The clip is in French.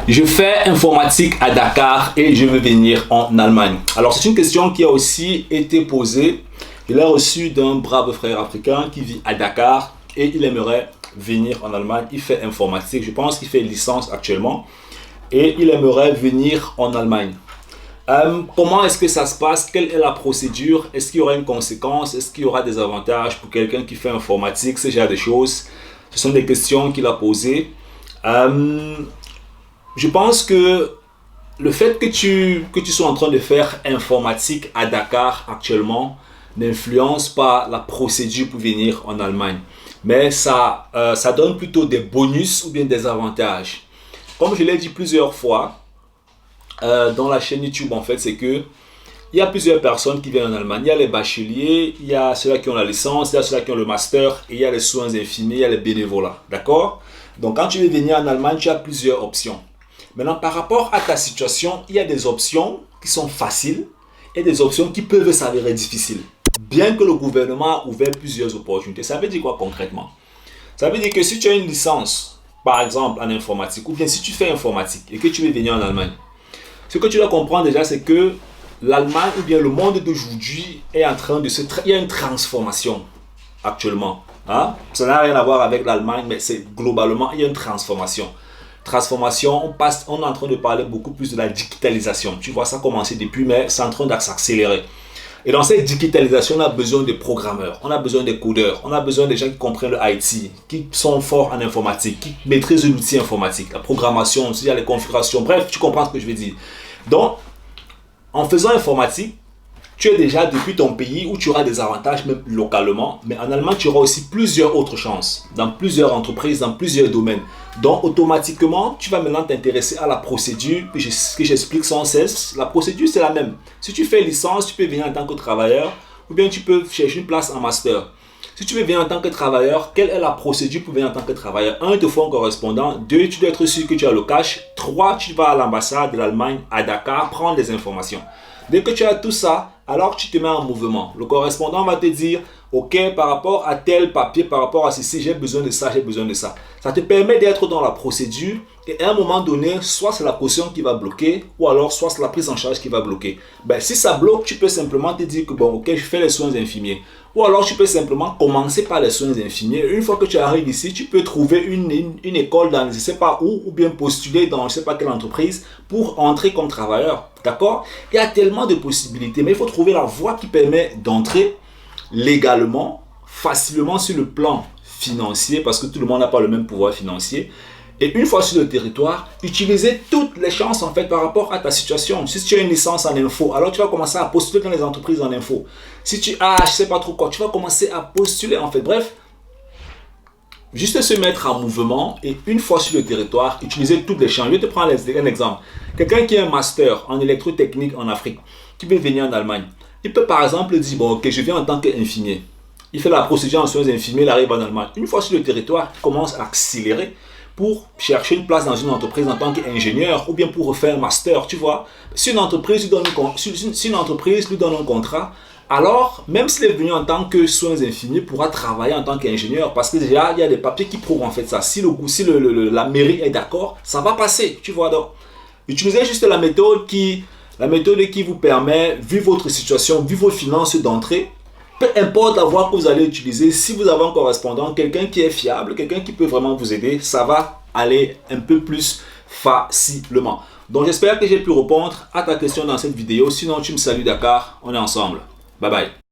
Je fais informatique à Dakar et je veux venir en Allemagne. Alors c'est une question qui a aussi été posée. Je l'ai reçue d'un brave frère africain qui vit à Dakar et il aimerait venir en Allemagne. Il fait informatique, je pense qu'il fait licence actuellement et il aimerait venir en Allemagne. Comment est-ce que ça se passe? Quelle est la procédure? Est-ce qu'il y aura une conséquence? Est-ce qu'il y aura des avantages pour quelqu'un qui fait informatique? Ce genre de choses. Ce sont des questions qu'il a posées. Je pense que le fait que tu sois en train de faire informatique à Dakar actuellement n'influence pas la procédure pour venir en Allemagne. Mais ça donne plutôt des bonus ou bien des avantages. Comme je l'ai dit plusieurs fois dans la chaîne YouTube, en fait, c'est que il y a plusieurs personnes qui viennent en Allemagne. Il y a les bacheliers, il y a ceux qui ont la licence, il y a ceux qui ont le master, et il y a les soins infirmiers, il y a les bénévolats. D'accord? Donc quand tu veux venir en Allemagne, tu as plusieurs options. Maintenant, par rapport à ta situation, il y a des options qui sont faciles et des options qui peuvent s'avérer difficiles. Bien que le gouvernement a ouvert plusieurs opportunités, ça veut dire quoi concrètement? Ça veut dire que si tu as une licence, par exemple en informatique, ou bien si tu fais informatique et que tu veux venir en Allemagne, ce que tu dois comprendre déjà, c'est que l'Allemagne ou bien le monde d'aujourd'hui est en train de il y a une transformation actuellement. Hein? Ça n'a rien à voir avec l'Allemagne, mais c'est globalement, il y a une transformation. Transformation, on est en train de parler beaucoup plus de la digitalisation. Tu vois ça commencer depuis, mais c'est en train de s'accélérer. Et dans cette digitalisation, on a besoin de programmeurs, on a besoin de codeurs, on a besoin de gens qui comprennent le IT, qui sont forts en informatique, qui maîtrisent l'outil informatique, la programmation, il y a les configurations, bref, tu comprends ce que je veux dire. Donc, en faisant informatique, tu es déjà depuis ton pays où tu auras des avantages même localement, mais en Allemagne, tu auras aussi plusieurs autres chances, dans plusieurs entreprises, dans plusieurs domaines. Donc, automatiquement, tu vas maintenant t'intéresser à la procédure que j'explique sans cesse. La procédure, c'est la même. Si tu fais licence, tu peux venir en tant que travailleur ou bien tu peux chercher une place en master. Si tu veux venir en tant que travailleur, quelle est la procédure pour venir en tant que travailleur? 1, il te faut un correspondant. 2, tu dois être sûr que tu as le cash. 3, tu vas à l'ambassade de l'Allemagne à Dakar prendre des informations. Dès que tu as tout ça, alors tu te mets en mouvement. Le correspondant va te dire, ok, par rapport à tel papier, par rapport à ceci, j'ai besoin de ça, j'ai besoin de ça. Ça te permet d'être dans la procédure et à un moment donné, soit c'est la caution qui va bloquer ou alors soit c'est la prise en charge qui va bloquer. Ben, si ça bloque, tu peux simplement te dire que bon, ok, je fais les soins infirmiers. Ou alors tu peux simplement commencer par les soins infirmiers. Une fois que tu arrives ici, tu peux trouver une école dans je ne sais pas où ou bien postuler dans je ne sais pas quelle entreprise pour entrer comme travailleur. D'accord? Il y a tellement de possibilités, mais il faut trouver la voie qui permet d'entrer légalement, facilement sur le plan financier, parce que tout le monde n'a pas le même pouvoir financier. Et une fois sur le territoire, utiliser toutes les chances en fait par rapport à ta situation. Si tu as une licence en info, alors tu vas commencer à postuler dans les entreprises en info. Si tu as, je sais pas trop quoi, tu vas commencer à postuler en fait. Bref, juste se mettre en mouvement et une fois sur le territoire, utiliser toutes les chances. Je vais te prendre un exemple. Quelqu'un qui a un master en électrotechnique en Afrique, qui veut venir en Allemagne, il peut par exemple dire, bon ok, je viens en tant qu'infirmier. Il fait la procédure en soins infirmiers, il arrive en Allemagne. Une fois sur le territoire, il commence à accélérer pour chercher une place dans une entreprise en tant qu'ingénieur ou bien pour refaire un master, tu vois. Si une entreprise lui donne un contrat, alors même s'il est venu en tant que soins infirmiers, il pourra travailler en tant qu'ingénieur parce que déjà, il y a des papiers qui prouvent en fait ça. Si la mairie est d'accord, ça va passer, tu vois. Donc, utilisez juste la méthode qui vous permet, vu votre situation, vu vos finances d'entrée, peu importe la voie que vous allez utiliser, si vous avez un correspondant, quelqu'un qui est fiable, quelqu'un qui peut vraiment vous aider, ça va aller un peu plus facilement. Donc j'espère que j'ai pu répondre à ta question dans cette vidéo. Sinon, tu me salues Dakar, on est ensemble. Bye bye.